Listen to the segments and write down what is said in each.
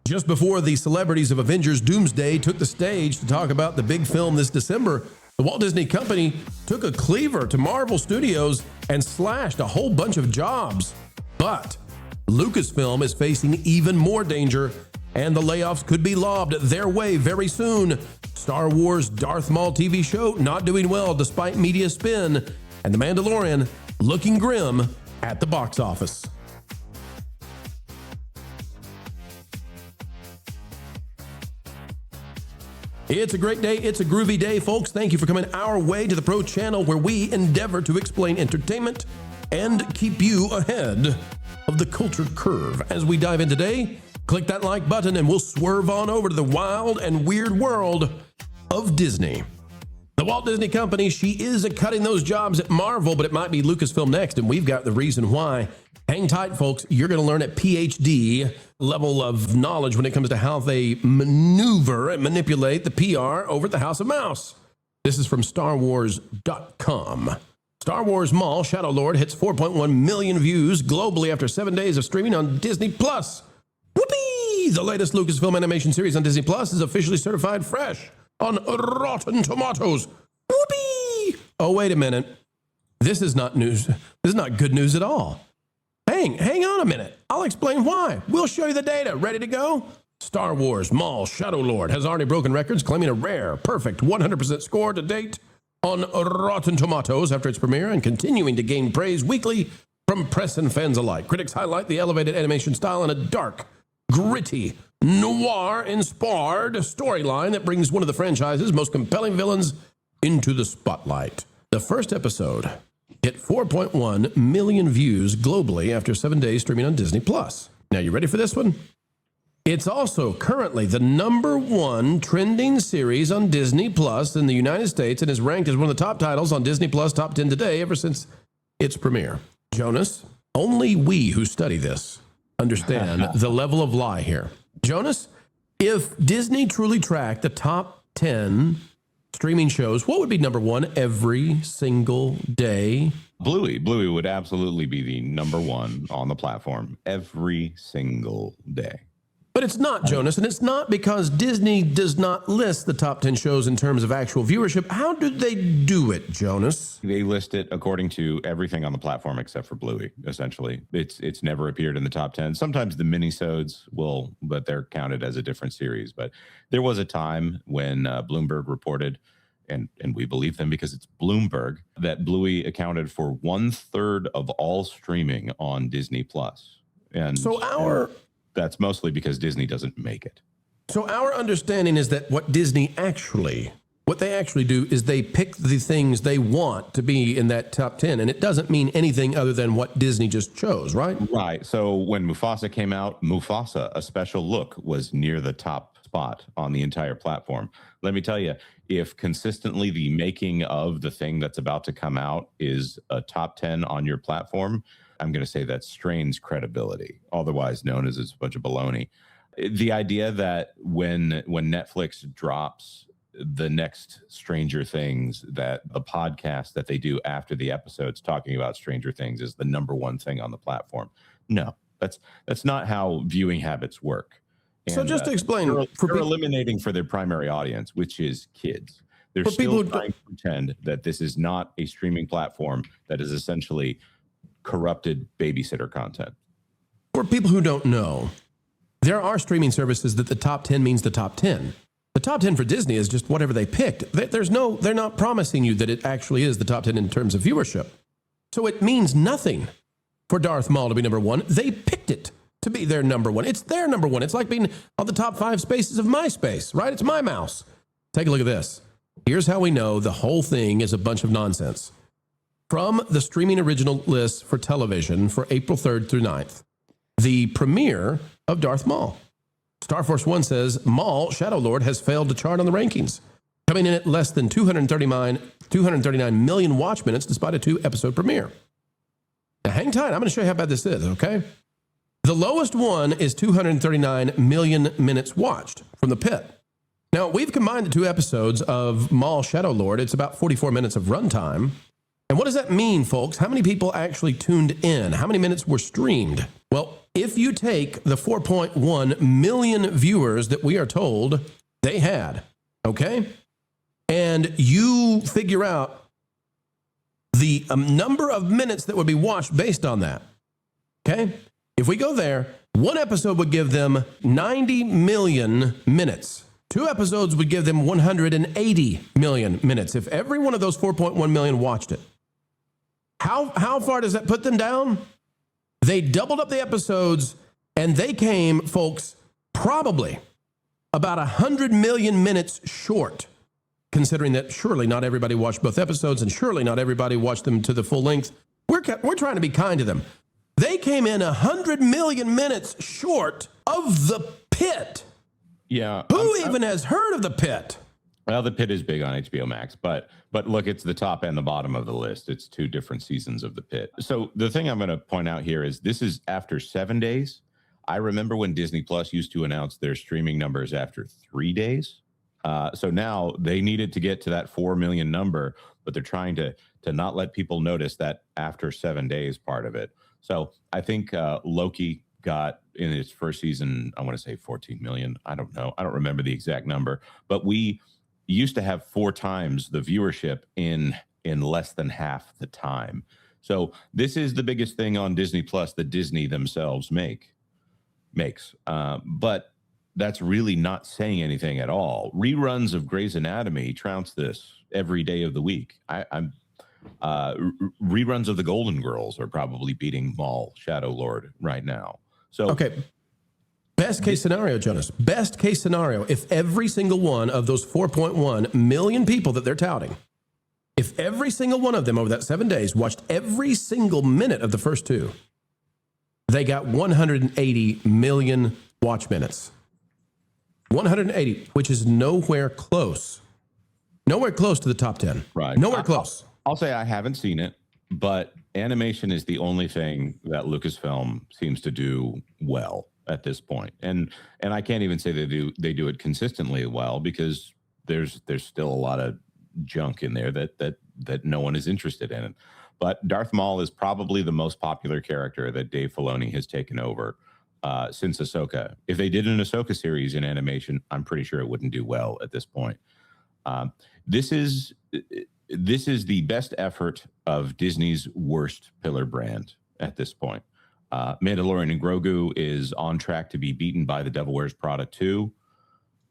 Just before the celebrities of Avengers Doomsday took the stage to talk about the big film this December, the Walt Disney Company took a cleaver to Marvel Studios and slashed a whole bunch of jobs. But Lucasfilm is facing even more danger, and the layoffs could be lobbed their way very soon. Star Wars Darth Maul TV show not doing well despite media spin, and The Mandalorian looking grim at the box office. It's a great day. It's a groovy day, folks. Thank you for coming our way to the Pro Channel, where we endeavor to explain entertainment and keep you ahead of the culture curve. As we dive in today, click that like button and we'll swerve on over to the wild and weird world of Disney. The Walt Disney Company, she is cutting those jobs at Marvel, but it might be Lucasfilm next, and we've got the reason why. Hang tight, folks. You're going to learn at PhD level of knowledge when it comes to how they maneuver and manipulate the PR over at the House of Mouse. This is from StarWars.com. Star Wars Maul Shadow Lord hits 4.1 million views globally after 7 days of streaming on Disney+. Whoopee! The latest Lucasfilm animation series on Disney Plus is officially certified fresh on Rotten Tomatoes. Whoopee! Oh, wait a minute. This is not news. This is not good news at all. Hang on a minute. I'll explain why. We'll show you the data. Ready to go? Star Wars Maul Shadow Lord has already broken records, claiming a rare, perfect 100% score to date on Rotten Tomatoes after its premiere, and continuing to gain praise weekly from press and fans alike. Critics highlight the elevated animation style and a dark, gritty, noir-inspired storyline that brings one of the franchise's most compelling villains into the spotlight. The first episode hit 4.1 million views globally after 7 days streaming on Disney+. Now, you ready for this one? It's also currently the #1 trending series on Disney Plus in the United States, and is ranked as one of the top titles on Disney Plus Top 10 today ever since its premiere. Jonas, only we who study this understand the level of lie here. Jonas, if Disney truly tracked the top 10 streaming shows, what would be #1 every single day? Bluey would absolutely be the #1 on the platform every single day. But it's not, Jonas, and it's not because Disney does not list the top 10 shows in terms of actual viewership. How did they do it, Jonas? They list it according to everything on the platform except for Bluey, essentially. It's never appeared in the top 10. Sometimes the minisodes will, but they're counted as a different series. But there was a time when Bloomberg reported, and we believe them because it's Bloomberg, that Bluey accounted for 1/3 of all streaming on Disney Plus. And so that's mostly because Disney doesn't make it. So our understanding is that what they actually do is they pick the things they want to be in that top 10. And it doesn't mean anything other than what Disney just chose, right? Right. So when Mufasa came out, Mufasa, A Special Look, was near the top spot on the entire platform. Let me tell you, if consistently the making of the thing that's about to come out is a top 10 on your platform, I'm going to say that strains credibility, otherwise known as it's a bunch of baloney. The idea that when Netflix drops the next Stranger Things, that the podcast that they do after the episodes talking about Stranger Things is the #1 thing on the platform. No, that's not how viewing habits work. And, so just to explain, they're eliminating for their primary audience, which is kids. They're still trying to pretend that this is not a streaming platform that is essentially corrupted babysitter content. For people who don't know, there are streaming services that the top 10 means the top 10. The top 10 for Disney is just whatever they picked. They're not promising you that it actually is the top 10 in terms of viewership. So it means nothing for Darth Maul to be #1. They picked it to be their #1. It's their #1. It's like being on the top 5 spaces of MySpace, right? It's my mouse. Take a look at this. Here's how we know the whole thing is a bunch of nonsense. From the streaming original list for television for April 3rd through 9th, the premiere of Darth Maul. Star Force One says Maul, Shadow Lord, has failed to chart on the rankings, coming in at less than 239 million watch minutes despite a 2-episode premiere. Now hang tight, I'm going to show you how bad this is, okay? The lowest one is 239 million minutes watched from the pit. Now, we've combined the 2 episodes of Maul, Shadow Lord. It's about 44 minutes of runtime. And what does that mean, folks? How many people actually tuned in? How many minutes were streamed? Well, if you take the 4.1 million viewers that we are told they had, okay, and you figure out the number of minutes that would be watched based on that, okay, if we go there, one episode would give them 90 million minutes. 2 episodes would give them 180 million minutes if every one of those 4.1 million watched it. How far does that put them down? They doubled up the episodes, and they came, folks, probably about 100 million minutes short, considering that surely not everybody watched both episodes, and surely not everybody watched them to the full length. We're trying to be kind to them. They came in 100 million minutes short of The Pit. Yeah. Who even has heard of The Pit? Well, The Pit is big on HBO Max, but look, it's the top and the bottom of the list. It's 2 different seasons of The Pit. So the thing I'm going to point out here is this is after 7 days. I remember when Disney Plus used to announce their streaming numbers after 3 days. So now they needed to get to that 4 million number, but they're trying to not let people notice that after 7 days part of it. So I think Loki got in its first season, I want to say 14 million. I don't know. I don't remember the exact number, but we used to have 4 times the viewership in less than half the time. So this is the biggest thing on Disney Plus that Disney themselves makes. But that's really not saying anything at all. Reruns of Grey's Anatomy trounce this every day of the week. Reruns of The Golden Girls are probably beating Maul, Shadow Lord right now. So okay. Best case scenario, Jonas. Best case scenario, if every single one of those 4.1 million people that they're touting, if every single one of them over that 7 days watched every single minute of the first 2, they got 180 million watch minutes. 180, which is nowhere close. Nowhere close to the top 10. Right. Nowhere close. I'll say I haven't seen it, but animation is the only thing that Lucasfilm seems to do well at this point. And I can't even say they do it consistently well, because there's still a lot of junk in there that no one is interested in it. But Darth Maul is probably the most popular character that Dave Filoni has taken over since Ahsoka. If they did an Ahsoka series in animation, I'm pretty sure it wouldn't do well at this point. This is the best effort of Disney's worst pillar brand at this point. Mandalorian and Grogu is on track to be beaten by The Devil Wears Prada 2,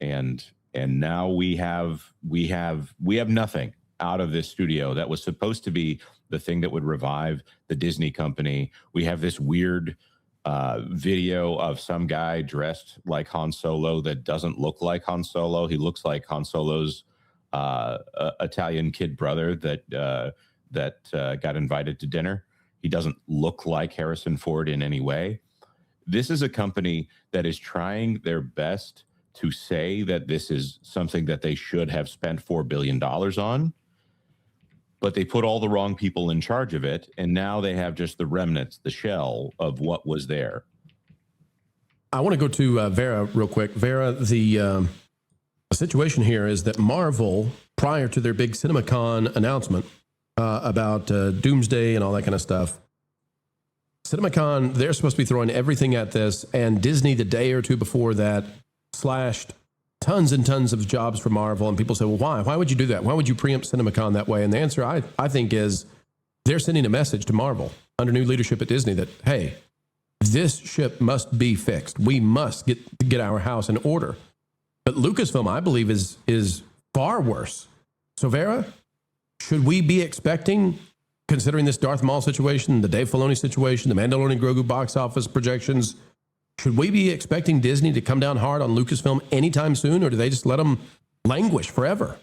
and now we have nothing out of this studio that was supposed to be the thing that would revive the Disney company. We have this weird video of some guy dressed like Han Solo that doesn't look like Han Solo. He looks like Han Solo's Italian kid brother that got invited to dinner. He doesn't look like Harrison Ford in any way. This is a company that is trying their best to say that this is something that they should have spent $4 billion on, but they put all the wrong people in charge of it, and now they have just the remnants, the shell of what was there. I want to go to Vera real quick. Vera, the situation here is that Marvel, prior to their big CinemaCon announcement about Doomsday and all that kind of stuff, CinemaCon, they're supposed to be throwing everything at this, and Disney, the day or two before that, slashed tons and tons of jobs for Marvel. And people say, well, why? Why would you do that? Why would you preempt CinemaCon that way? And the answer, I think, is they're sending a message to Marvel under new leadership at Disney that, hey, this ship must be fixed. We must get our house in order. But Lucasfilm, I believe, is far worse. So, Vera, should we be expecting, considering this Darth Maul situation, the Dave Filoni situation, the Mandalorian Grogu box office projections, should we be expecting Disney to come down hard on Lucasfilm anytime soon, or do they just let them languish forever?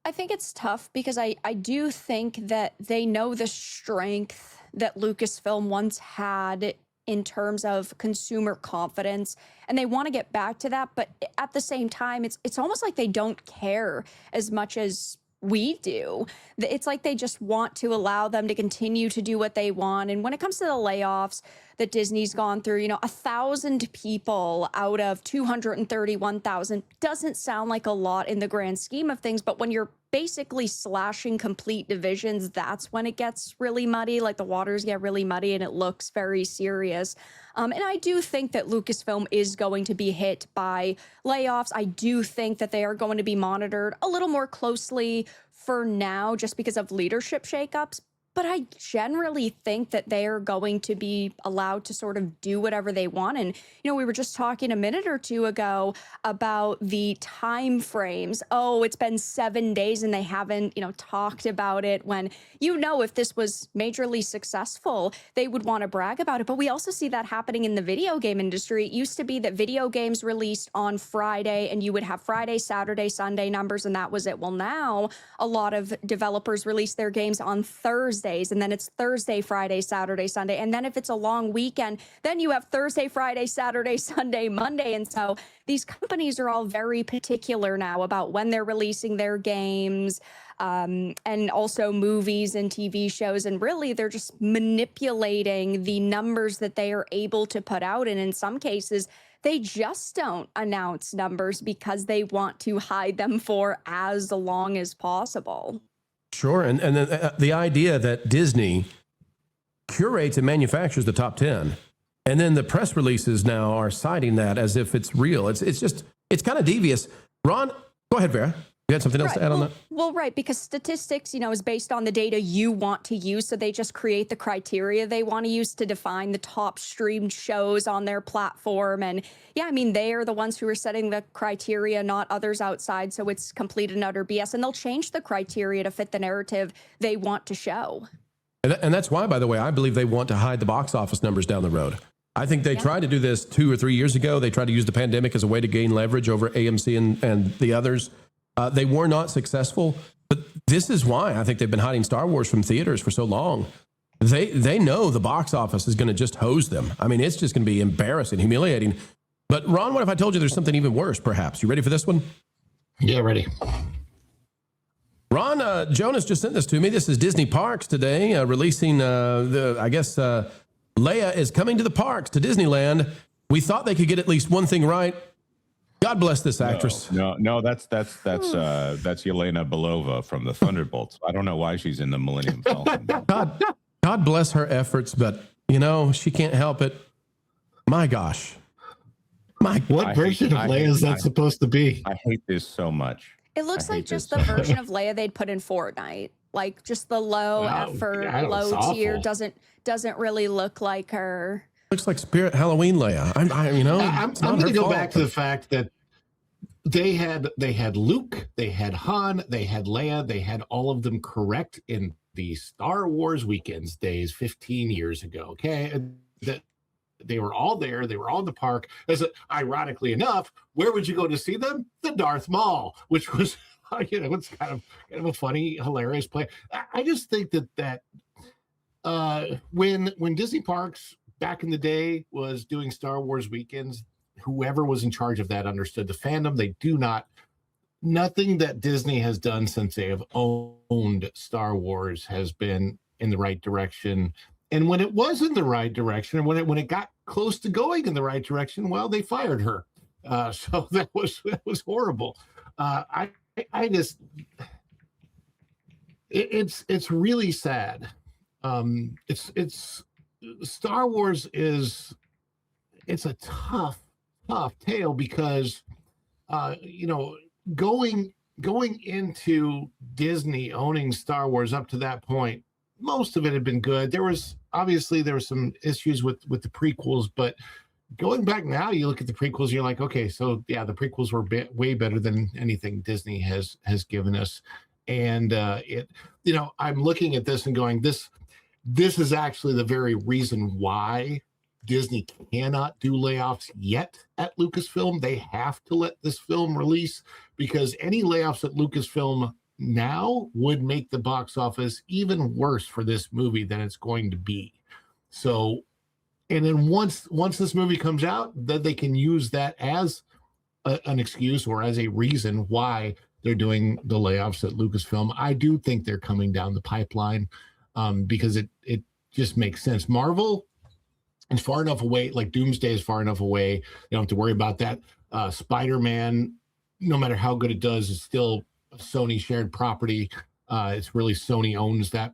I think it's tough because I do think that they know the strength that Lucasfilm once had in terms of consumer confidence, and they want to get back to that. But at the same time, it's almost like they don't care as much as we do. It's like they just want to allow them to continue to do what they want. And when it comes to the layoffs that Disney's gone through, 1,000 people out of 231,000 doesn't sound like a lot in the grand scheme of things. But when you're basically slashing complete divisions, that's when it gets really muddy. Like the waters get really muddy and it looks very serious. And I do think that Lucasfilm is going to be hit by layoffs. I do think that they are going to be monitored a little more closely for now, just because of leadership shakeups. But I generally think that they are going to be allowed to sort of do whatever they want. And, we were just talking a minute or two ago about the time frames. Oh, it's been 7 days and they haven't, talked about it, when, if this was majorly successful, they would want to brag about it. But we also see that happening in the video game industry. It used to be that video games released on Friday and you would have Friday, Saturday, Sunday numbers, and that was it. Well, now a lot of developers release their games on Thursdays, and then it's Thursday, Friday, Saturday, Sunday. And then if it's a long weekend, then you have Thursday, Friday, Saturday, Sunday, Monday. And so these companies are all very particular now about when they're releasing their games, and also movies and TV shows. And really, they're just manipulating the numbers that they are able to put out. And in some cases, they just don't announce numbers because they want to hide them for as long as possible. Sure. And then the idea that Disney curates and manufactures the top 10, and then the press releases now are citing that as if it's real. It's kind of devious. Ron, go ahead, Vera. You had something else to add on that? Well, right, because statistics, is based on the data you want to use. So they just create the criteria they want to use to define the top streamed shows on their platform. And yeah, they are the ones who are setting the criteria, not others outside. So it's complete and utter BS. And they'll change the criteria to fit the narrative they want to show. And that's why, by the way, I believe they want to hide the box office numbers down the road. I think they tried to do this 2 or 3 years ago. They tried to use the pandemic as a way to gain leverage over AMC and the others. They were not successful, but this is why I think they've been hiding Star Wars from theaters for so long. They know the box office is going to just hose them. It's just going to be embarrassing, humiliating. But Ron, what if I told you there's something even worse, perhaps? You ready for this one? Yeah, ready. Ron, Jonas just sent this to me. This is Disney Parks today, releasing Leia is coming to the parks, to Disneyland. We thought they could get at least one thing right. God bless this actress. No, that's Yelena Belova from the Thunderbolts. I don't know why she's in the Millennium Falcon. God bless her efforts, but she can't help it. My gosh. What version of Leia is that supposed to be? I hate this so much. It looks like just the version of Leia they'd put in Fortnite. Like just the low effort, low tier doesn't really look like her. Looks like Spirit Halloween Leia. I'm going to go back to the fact that they had Luke, they had Han, they had Leia, they had all of them correct in the Star Wars Weekends days 15 years ago. Okay, that they were all there. They were all in the park. Ironically enough, where would you go to see them? The Darth Maul, which was it's kind of a funny, hilarious play. I just think that when Disney Parks back in the day was doing Star Wars Weekends, whoever was in charge of that understood the fandom. They do not. Nothing that Disney has done since they have owned Star Wars has been in the right direction. And when it was in the right direction, and when it got close to going in the right direction, well, they fired her. So that was horrible. It's really sad. It's Star Wars it's a tough tale because going into Disney owning Star Wars up to that point, most of it had been good. There was some issues with the prequels, but going back now, you look at the prequels, you're like, okay, so yeah, the prequels were way better than anything Disney has given us. And I'm looking at this and going, this is actually the very reason why Disney cannot do layoffs yet at Lucasfilm. They have to let this film release, because any layoffs at Lucasfilm now would make the box office even worse for this movie than it's going to be. So, and then once this movie comes out, then they can use that as an excuse or as a reason why they're doing the layoffs at Lucasfilm. I do think they're coming down the pipeline because it just makes sense. Marvel is far enough away, like Doomsday is far enough away. You don't have to worry about that. Spider-Man, no matter how good it does, is still Sony shared property. It's really Sony owns that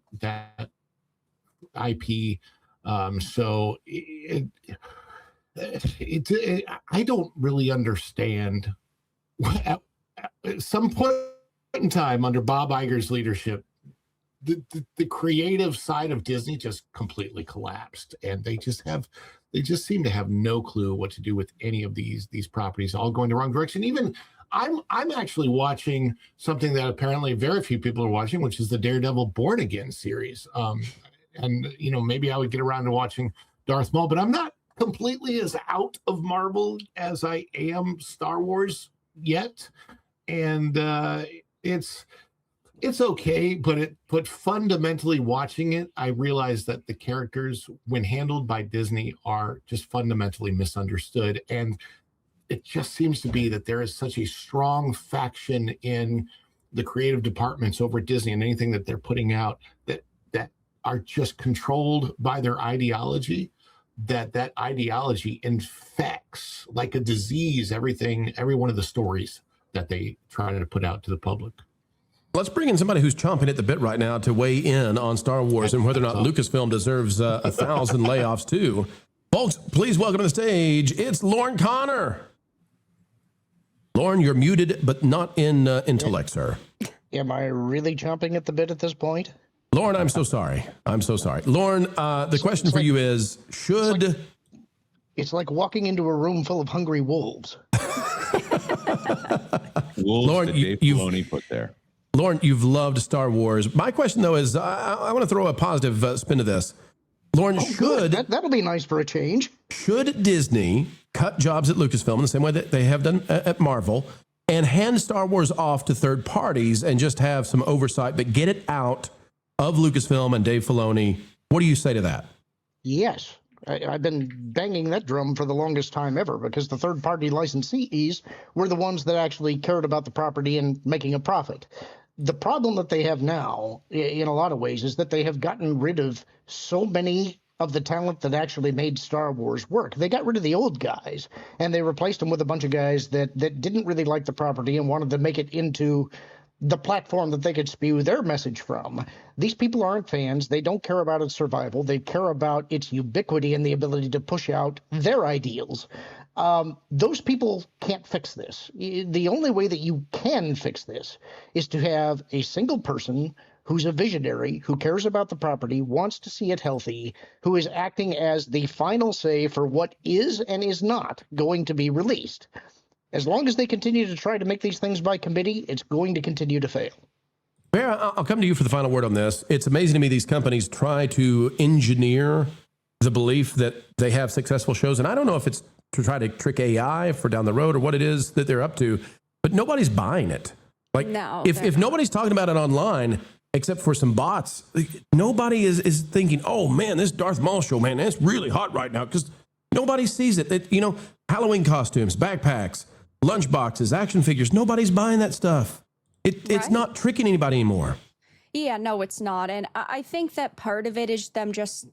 IP. So I don't really understand. At some point in time, under Bob Iger's leadership, the creative side of Disney just completely collapsed, and they just seem to have no clue what to do with any of these properties, all going the wrong direction. Even I'm actually watching something that apparently very few people are watching, which is the Daredevil Born Again series. And maybe I would get around to watching Darth Maul, but I'm not completely as out of Marvel as I am Star Wars yet. And it's okay, but fundamentally watching it, I realized that the characters, when handled by Disney, are just fundamentally misunderstood. And it just seems to be that there is such a strong faction in the creative departments over at Disney and anything that they're putting out that are just controlled by their ideology, that ideology infects like a disease every one of the stories that they try to put out to the public. Let's bring in somebody who's chomping at the bit right now to weigh in on Star Wars and whether or not Lucasfilm deserves 1,000 layoffs too. Folks, please welcome to the stage. It's Lorne Connor. Lorne, you're muted, but not in intellect, sir. Am I really chomping at the bit at this point? Lorne, I'm so sorry. I'm so sorry. Lorne, the question for you is, should... It's like walking into a room full of hungry wolves. Wolves Lorne, that Dave Filoni put there. Lorne, you've loved Star Wars. My question, though, is I want to throw a positive spin to this. Lorne, that'll be nice for a change. Should Disney cut jobs at Lucasfilm in the same way that they have done at Marvel and hand Star Wars off to third parties and just have some oversight, but get it out of Lucasfilm and Dave Filoni? What do you say to that? Yes. I've been banging that drum for the longest time ever because the third-party licensees were the ones that actually cared about the property and making a profit. The problem that they have now, in a lot of ways, is that they have gotten rid of so many of the talent that actually made Star Wars work. They got rid of the old guys, and they replaced them with a bunch of guys that didn't really like the property and wanted to make it into the platform that they could spew their message from. These people aren't fans. They don't care about its survival. They care about its ubiquity and the ability to push out their ideals. Those people can't fix this. The only way that you can fix this is to have a single person who's a visionary, who cares about the property, wants to see it healthy, who is acting as the final say for what is and is not going to be released. As long as they continue to try to make these things by committee, it's going to continue to fail. Bear, I'll come to you for the final word on this. It's amazing to me these companies try to engineer the belief that they have successful shows. And I don't know if it's to try to trick AI for down the road or what it is that they're up to, but nobody's buying it. Like, no, if nobody's talking about it online, except for some bots, nobody is thinking, oh man, this Darth Maul show, man, that's really hot right now, because nobody sees it. Halloween costumes, backpacks, lunch boxes, action figures, nobody's buying that stuff. It's not tricking anybody anymore. Yeah, no, it's not. And I think that part of it is them just,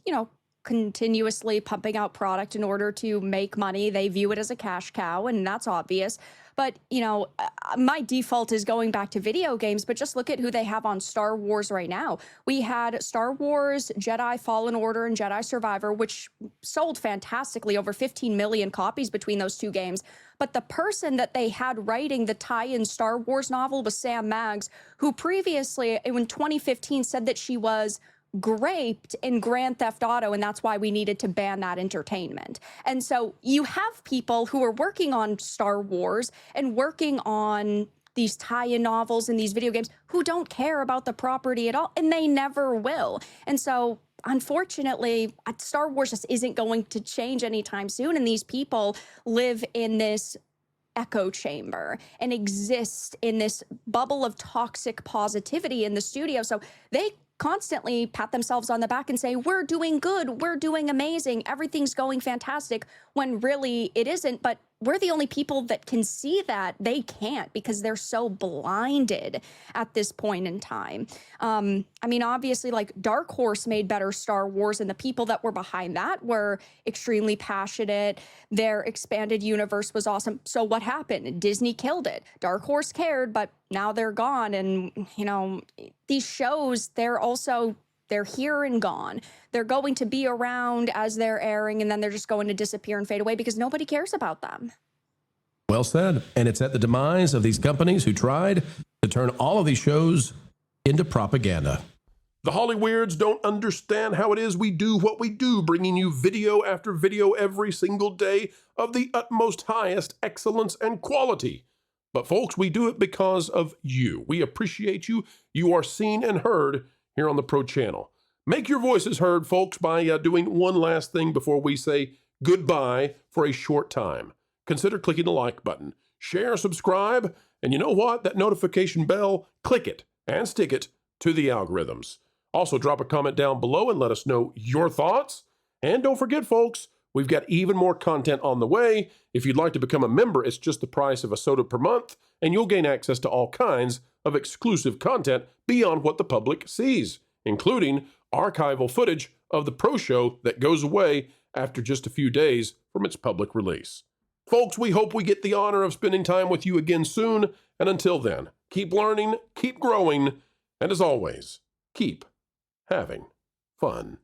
continuously pumping out product in order to make money. They view it as a cash cow, and that's obvious. But, my default is going back to video games, but just look at who they have on Star Wars right now. We had Star Wars, Jedi Fallen Order, and Jedi Survivor, which sold fantastically, over 15 million copies between those two games. But the person that they had writing the tie-in Star Wars novel was Sam Maggs, who previously, in 2015, said that she was graped in Grand Theft Auto, and that's why we needed to ban that entertainment. And so you have people who are working on Star Wars and working on these tie-in novels and these video games who don't care about the property at all, and they never will. And so unfortunately, Star Wars just isn't going to change anytime soon, and these people live in this echo chamber and exist in this bubble of toxic positivity in the studio. So they constantly pat themselves on the back and say, we're doing good, we're doing amazing, everything's going fantastic, when really it isn't. But we're the only people that can see that. They can't, because they're so blinded at this point in time. Obviously, like, Dark Horse made better Star Wars, and the people that were behind that were extremely passionate. Their expanded universe was awesome. So what happened? Disney killed it. Dark Horse cared, but now they're gone. And, you know, these shows, they're here and gone. They're going to be around as they're airing, and then they're just going to disappear and fade away because nobody cares about them. Well said. And it's at the demise of these companies who tried to turn all of these shows into propaganda. The Hollyweirds don't understand how it is we do what we do, bringing you video after video every single day of the utmost highest excellence and quality. But folks, we do it because of you. We appreciate you. You are seen and heard here on the Pro Channel. Make your voices heard, folks, by doing one last thing before we say goodbye for a short time. Consider clicking the like button, share, subscribe, and you know what? That notification bell, click it and stick it to the algorithms. Also, drop a comment down below and let us know your thoughts. And don't forget, folks, we've got even more content on the way. If you'd like to become a member, it's just the price of a soda per month, and you'll gain access to all kinds of exclusive content beyond what the public sees, including archival footage of the Pro Show that goes away after just a few days from its public release. Folks, we hope we get the honor of spending time with you again soon, and until then, keep learning, keep growing, and as always, keep having fun.